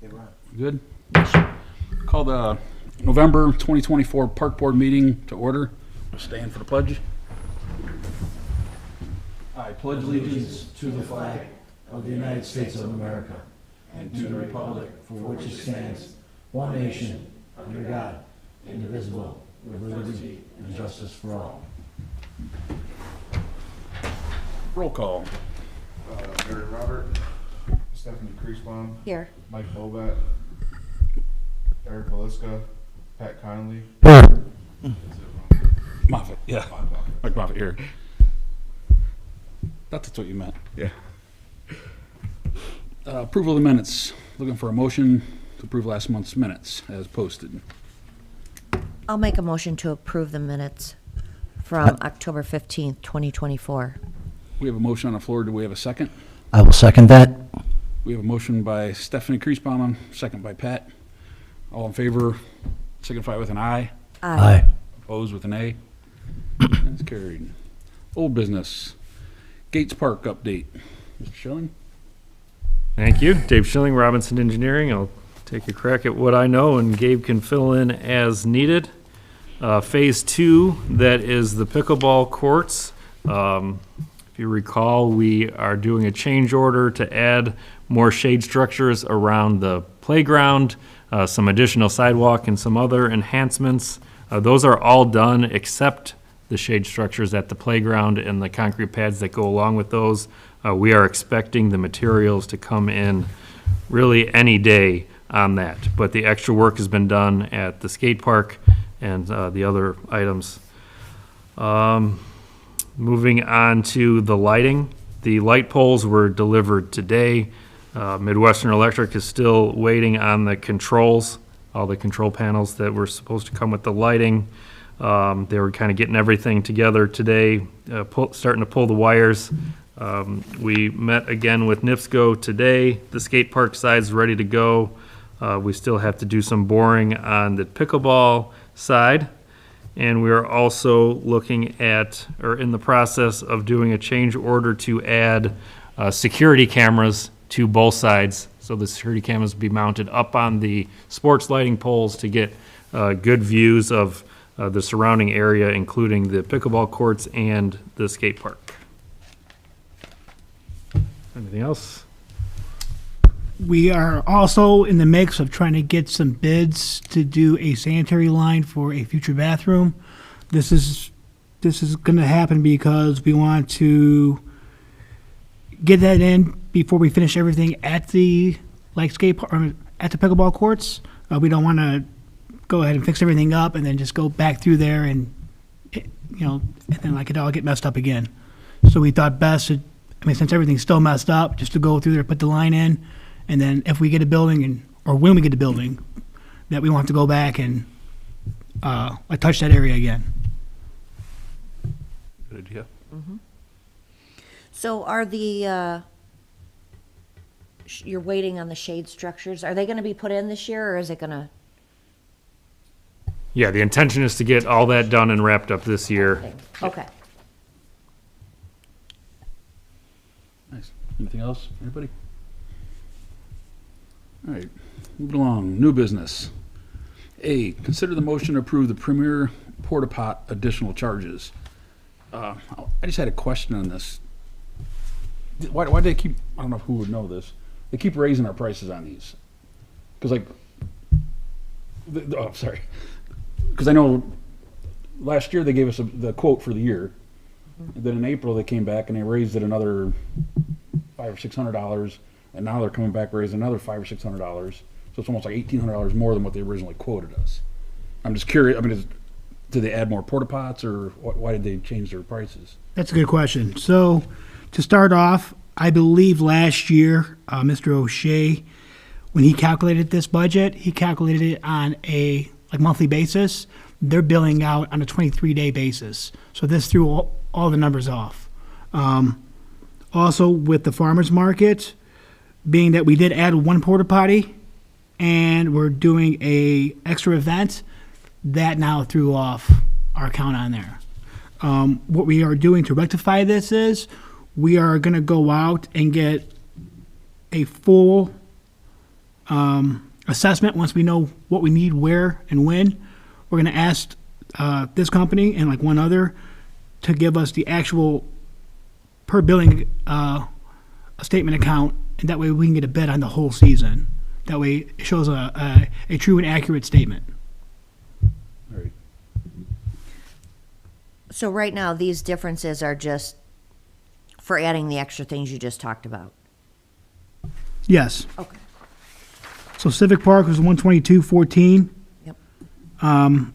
Good? Call the November 2024 Park Board meeting to order. Stand for the pledge. I pledge allegiance To the flag of the United States of America and to the republic for which it stands, one nation, under God, indivisible, with liberty and justice for all. roll call. Mary Robert, Stephanie Kreisbaum, Here. Mike Bovat, Eric Valiska, Pat Conley. Moffett, yeah. Mike Moffett here. That's what you meant. Yeah. Approval of the minutes. Looking for a motion to approve last month's minutes as posted. I'll make a motion to approve the minutes from October 15th, 2024. We have a motion on the floor. Do we have a second? I will second that. We have a motion by Stephanie Kreisbaum, second by Pat. All in favor, signify with an aye. Aye. Opposed with an A. That's carried. Old business. Gates Park update. Mr. Schilling? Thank you. Dave Schilling, Robinson Engineering. I'll take a crack at what I know, and Gabe can fill in as needed. Phase 2, that is the pickleball courts. If you recall, we are doing a change order to add more shade structures around the playground, some additional sidewalk, and some other enhancements. Those are all done except the shade structures at the playground and the concrete pads that go along with those. We are expecting the materials to come in really any day on that. But the extra work has been done at the skate park and the other items. Moving on to the lighting. The light poles were delivered today. Midwestern Electric is still waiting on the controls, all the control panels that were supposed to come with the lighting. They were kind of getting everything together today, starting to pull the wires. We met again with NIPSCO today. The skate park side's ready to go. We still have to do some boring on the pickleball side. And we are also looking at, or in the process of doing a change order to add security cameras to both sides. So the security cameras will be mounted up on the sports lighting poles to get good views of the surrounding area, including the pickleball courts and the skate park. Anything else? We are also in the mix of trying to get some bids to do a sanitary line for a future bathroom. This is going to happen because we want to get that in before we finish everything at the skate park, or at the pickleball courts. We don't want to go ahead and fix everything up and then just go back through there and and then it all get messed up again. So we thought best, since everything's still messed up, just to go through there, put the line in. And then if we get a building, or when we get a building, that we want to go back and touch that area again. Good idea. So are the, you're waiting on the shade structures, are they going to be put in this year, or is it going to? Yeah, the intention is to get all that done and wrapped up this year. Okay. Nice. Anything else, anybody? All right, moving along. New business. A, consider the motion to approve the Premier Porta Pot additional charges. I just had a question on this. Why do they keep, I don't know who would know this, they keep raising our prices on these? Because sorry. Because I know last year they gave us the quote for the year. And then in April they came back and they raised it another $500 or $600. And now they're coming back raising another $500 or $600. So it's almost like $1,800 more than what they originally quoted us. I'm just curious. Did they add more porta pots, or why did they change their prices? That's a good question. So to start off, I believe last year, Mr. O'Shea, when he calculated this budget, he calculated it on a monthly basis. They're billing out on a 23-day basis. So this threw all the numbers off. Also, with the farmers market, being that we did add one porta potty and we're doing a extra event, that now threw off our count on there. What we are doing to rectify this is we are going to go out and get a full assessment. Once we know what we need, where and when, we're going to ask this company and like one other to give us the actual per billing statement account, and that way we can get a bid on the whole season. That way it shows a true and accurate statement. All right. So right now, these differences are just for adding the extra things you just talked about. Yes. Okay. So Civic Park was 122.14. Yep.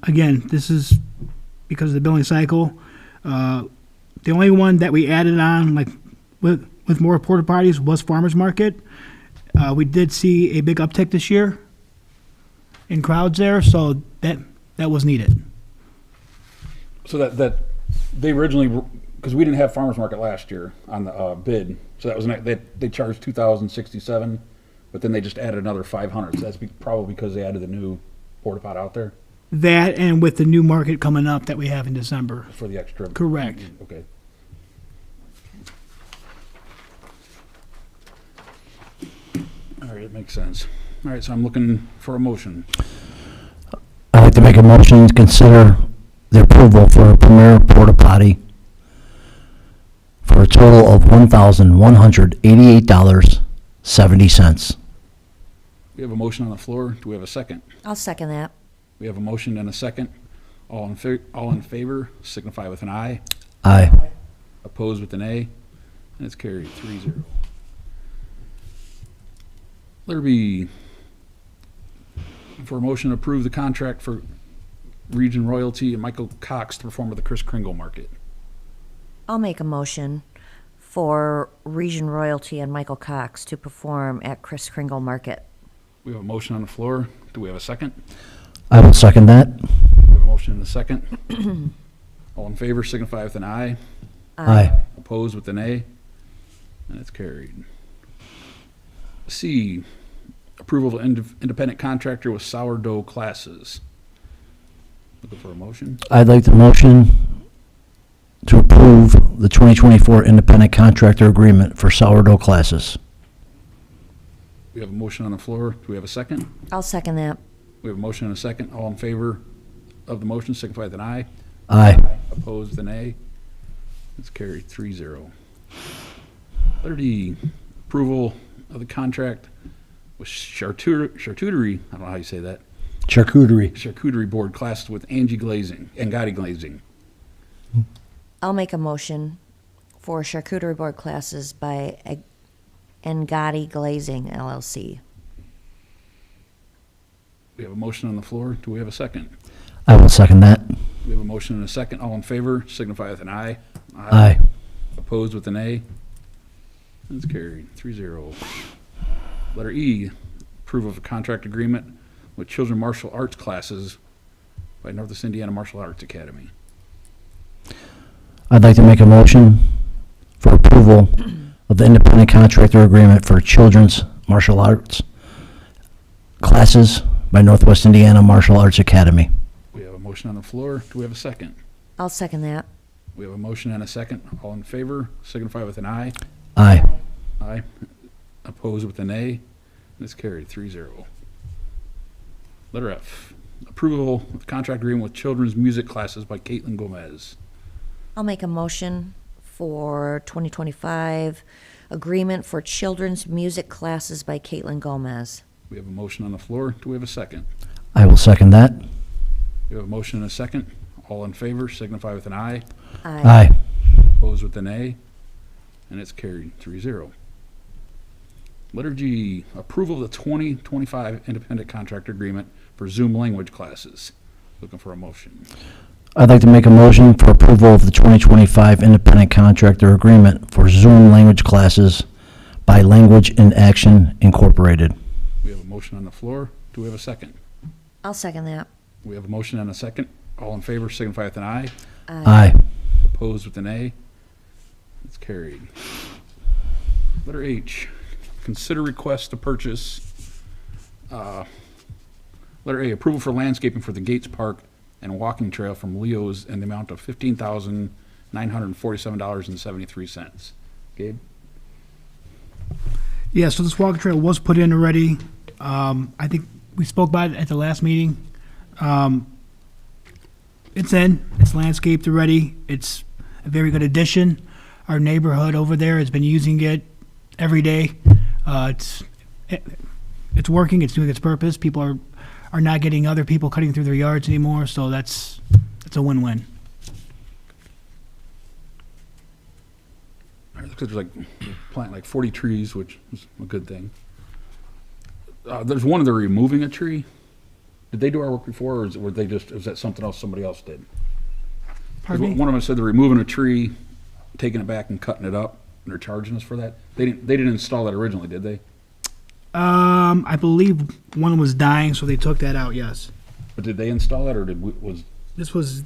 Again, this is because of the billing cycle. The only one that we added on, like with more porta potties, was Farmers Market. We did see a big uptick this year in crowds there, so that was needed. So that they originally, because we didn't have farmers market last year on the bid, so that was they charged $2,067, but then they just added another 500. So that's probably because they added the new porta pot out there That and with the new market coming up that we have in December. for the extra. Correct. Okay. All right, it makes sense. All right, so I'm looking for a motion. I'd like to make a motion to consider the approval for a Premier Porta Potty for a total of $1,188.70. We have a motion on the floor. Do we have a second? I'll second that. We have a motion and a second. All in favor, signify with an aye. Aye. Opposed with an A. And it's carried 3-0. Letter B, for a motion to approve the contract for Region Royalty and Michael Cox to perform at the Chris Kringle Market. I'll make a motion for Region Royalty and Michael Cox to perform at Chris Kringle Market. We have a motion on the floor. Do we have a second? I will second that. We have a motion and a second. All in favor, signify with an aye. Aye. Opposed with an A. And it's carried. C, approval of independent contractor with sourdough classes. Looking for a motion? I'd like the motion to approve the 2024 independent contractor agreement for sourdough classes. We have a motion on the floor. Do we have a second? I'll second that. We have a motion and a second. All in favor of the motion, signify with an aye. Aye. Opposed with an A. It's carried 3-0. Letter D, approval of the contract with charcuterie, I don't know how you say that, charcuterie board classes with Angie Glazing, Angadi Glazing. I'll make a motion for charcuterie board classes by Angadi Glazing LLC. We have a motion on the floor. Do we have a second? I will second that. We have a motion and a second. All in favor, signify with an aye. Aye. Opposed with an A. It's carried 3-0. Letter E, approval of a contract agreement with children martial arts classes by Northwest Indiana Martial Arts Academy. I'd like to make a motion for approval of the independent contractor agreement for children's martial arts classes by Northwest Indiana Martial Arts Academy. We have a motion on the floor. Do we have a second? I'll second that. We have a motion and a second. All in favor, signify with an aye. Aye. Aye. Opposed with an A. And it's carried 3-0. Letter F, approval of contract agreement with children's music classes by Caitlin Gomez. I'll make a motion for 2025 agreement for children's music classes by Caitlin Gomez. We have a motion on the floor. Do we have a second? I will second that. We have a motion and a second. All in favor, signify with an aye. Aye. Opposed with an A. And it's carried 3-0. Letter G, approval of the 2025 independent contractor agreement for Zoom language classes. Looking for a motion. I'd like to make a motion for approval of the 2025 independent contractor agreement for Zoom language classes by Language in Action Incorporated. We have a motion on the floor. Do we have a second? I'll second that. We have a motion and a second. All in favor, signify with an aye. Aye. Opposed with an A. It's carried. Letter H, consider request to purchase, letter A, approval for landscaping for the Gates Park and walking trail from Leo's in the amount of $15,947.73. Gabe? Yeah, so this walking trail was put in already I think we spoke about it at the last meeting. It's it's landscaped already. It's a very good addition. Our neighborhood over there has been using it every day. It's working. It's doing its purpose. People are not getting other people cutting through their yards anymore. So it's a win-win. Because there's like planting like 40 trees, which is a good thing. There's one they're removing a tree. Did they do our work before, or was that something else somebody else did? 'Cause Pardon me? one of them said they're removing a tree, taking it back and cutting it up, and they're charging us for that. They didn't install that originally, did they? I believe one was dying, so they took that out. Yes, But did they install that, or was this was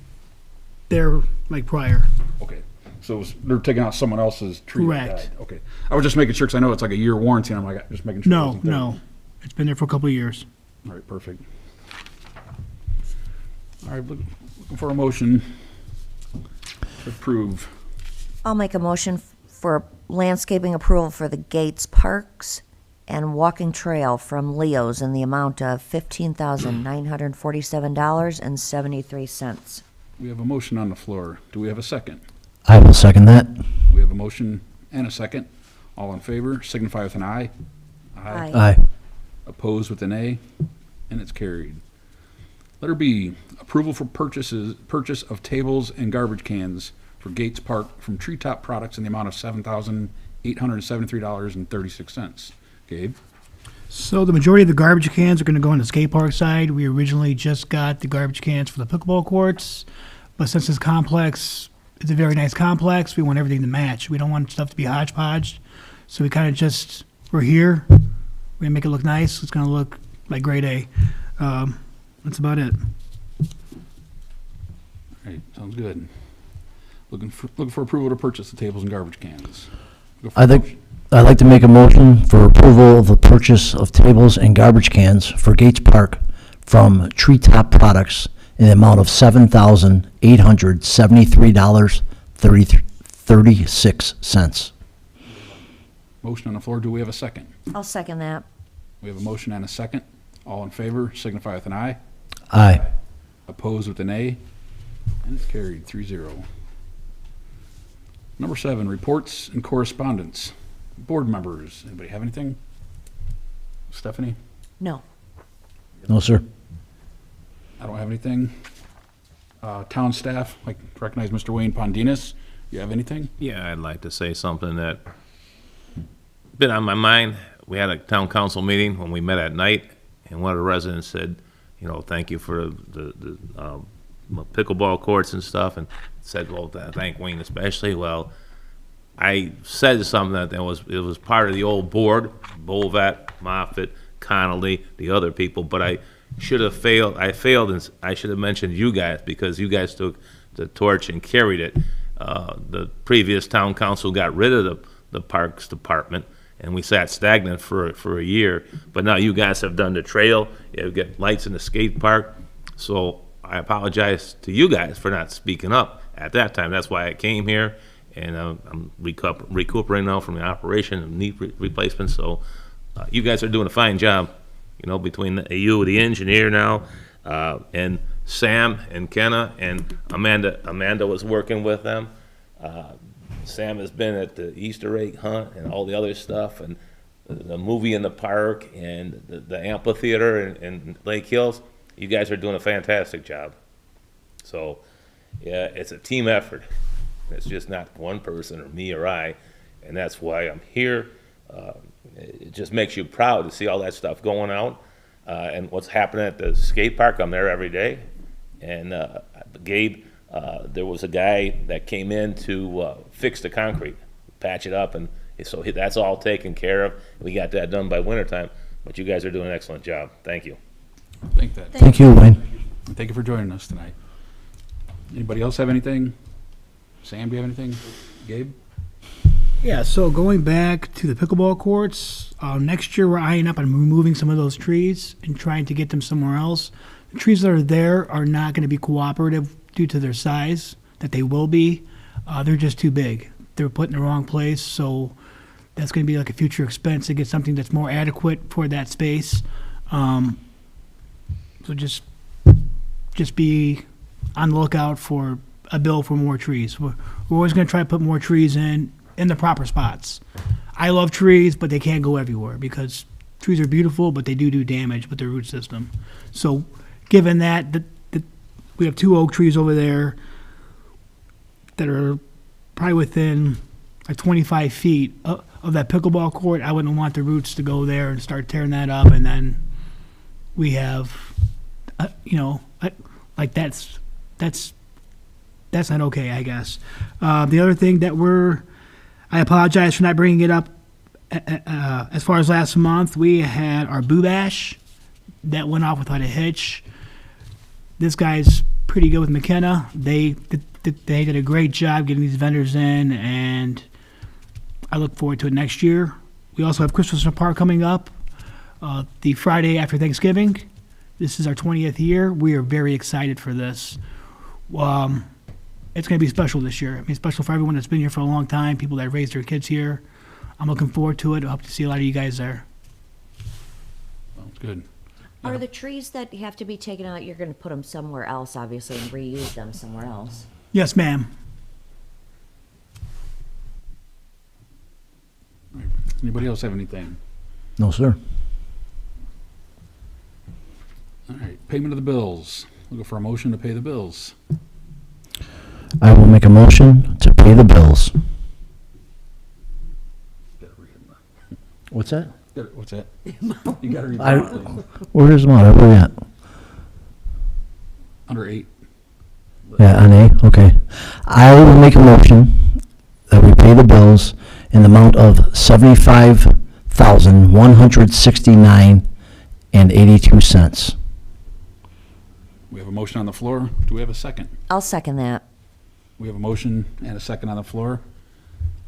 there like prior. okay? So they're taking out someone else's tree. that Correct. died. Okay. I was just making sure because I know it's like a year warranty, and I'm like just making sure. it No, wasn't there. no, it's been there for a couple of years. All right, perfect. All right, looking for a motion to approve. I'll make a motion for landscaping approval for the Gates Parks and walking trail from Leo's in the amount of $15,947.73. We have a motion on the floor. Do we have a second? I will second that. We have a motion and a second. All in favor, signify with an aye. Aye. Aye. Opposed with an A, and it's carried. Letter B, approval for purchase of tables and garbage cans for Gates Park from Treetop Products in the amount of $7,873.36. Gabe? So the majority of the garbage cans are going to go on the skate park side. We originally just got the garbage cans for the pickleball courts, but since this complex is a very nice complex, we want everything to match. We don't want stuff to be hodgepodge, so we kind of we're here. We're gonna make it look nice. It's gonna look like grade A. That's about it. All right, sounds good. Looking for approval to purchase the tables and garbage cans. Go for I a think motion. I'd like to make a motion for approval of the purchase of tables and garbage cans for Gates Park from Treetop Products in the amount of $7,873.36. Motion on the floor. Do we have a second? I'll second that. We have a motion and a second. All in favor, signify with an aye. Aye. Opposed with an A, and it's carried 3-0. Number 7, reports and correspondence. Board members, anybody have anything? Stephanie? No. No, sir. I don't have anything. Town staff, I recognize Mr. Wayne Pondinas. You have anything? Yeah, I'd like to say something that been on my mind. We had a town council meeting when we met at night, and one of the residents said, thank you for the pickleball courts and stuff, and said, well, thank Wayne especially. Well, I said something that it was part of the old board, Bolvat, Moffett, Connolly, the other people, but I should have failed. I failed, and I should have mentioned you guys because you guys took the torch and carried it. The previous town council got rid of the parks department, and we sat stagnant for a year. But now you guys have done the trail. You get lights in the skate park. So I apologize to you guys for not speaking up at that time. That's why I came here, and I'm recuperating now from the operation and knee replacement. So you guys are doing a fine job, between you, the engineer now, and Sam and Kenna and Amanda. Amanda was working with them. Sam has been at the Easter egg hunt and all the other stuff, and the movie in the park and the amphitheater in Lake Hills. You guys are doing a fantastic job. So, yeah, it's a team effort. It's just not one person or me or I, and that's why I'm here. It just makes you proud to see all that stuff going out and what's happening at the skate park. I'm there every day. And Gabe, there was a guy that came in to fix the concrete, patch it up, and so that's all taken care of. We got that done by wintertime, but you guys are doing an excellent job. Thank you. Thank you, Wayne. And thank you for joining us tonight. Anybody else have anything? Sam, do you have anything? Gabe? Yeah, so going back to the pickleball courts, next year we're eyeing up on removing some of those trees and trying to get them somewhere else. The trees that are there are not going to be cooperative due to their size, that they will be. They're just too big. They're put in the wrong place, so That's going to be like a future expense to get something that's more adequate for that space. So just be on the lookout for a bill for more trees. We're always going to try to put more trees in the proper spots. I love trees, but they can't go everywhere because trees are beautiful, but they do damage with their root system. So given that, we have 2 oak trees over there that are probably within like 25 feet of that pickleball court. I wouldn't want the roots to go there and start tearing that up, and then we have, like that's not okay, I guess. The other thing that I apologize for not bringing it up. As far as last month, we had our Boo Bash that went off without a hitch. This guy's pretty good with McKenna. They did a great job getting these vendors in, and I look forward to it next year. We also have Christmas in the Park coming up the Friday after Thanksgiving. This is our 20th year. We are very excited for this. It's going to be special this year. I mean, special for everyone that's been here for a long time, people that raised their kids here. I'm looking forward to it. I hope to see a lot of you guys there. Sounds good. Are the trees that have to be taken out, you're going to put them somewhere else, obviously, and reuse them somewhere else? Yes, ma'am. Anybody else have anything? No, sir. All right, payment of the bills. Looking for a motion to pay the bills. I will make a motion to pay the bills. What's that? What's that? You gotta read I- that, please. Where's mine? Where we at? Under 8. Yeah, on A, okay. I will make a motion that we pay the bills in the amount of $75,169.82. We have a motion on the floor. Do we have a second? I'll second that. We have a motion and a second on the floor.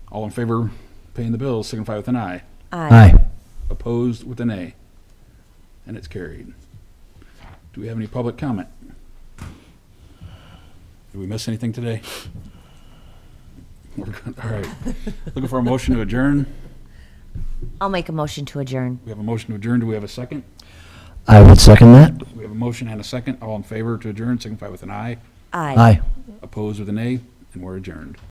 All in favor of paying the bills, signify with an aye. Aye. Opposed with an A. And it's carried. Do we have any public comment? Did we miss anything today? We're good. All right. Looking for a motion to adjourn. I'll make a motion to adjourn. We have a motion to adjourn. Do we have a second? I would second that. We have a motion and a second. All in favor to adjourn, signify with an aye. Aye. Aye. Opposed with an A, and we're adjourned.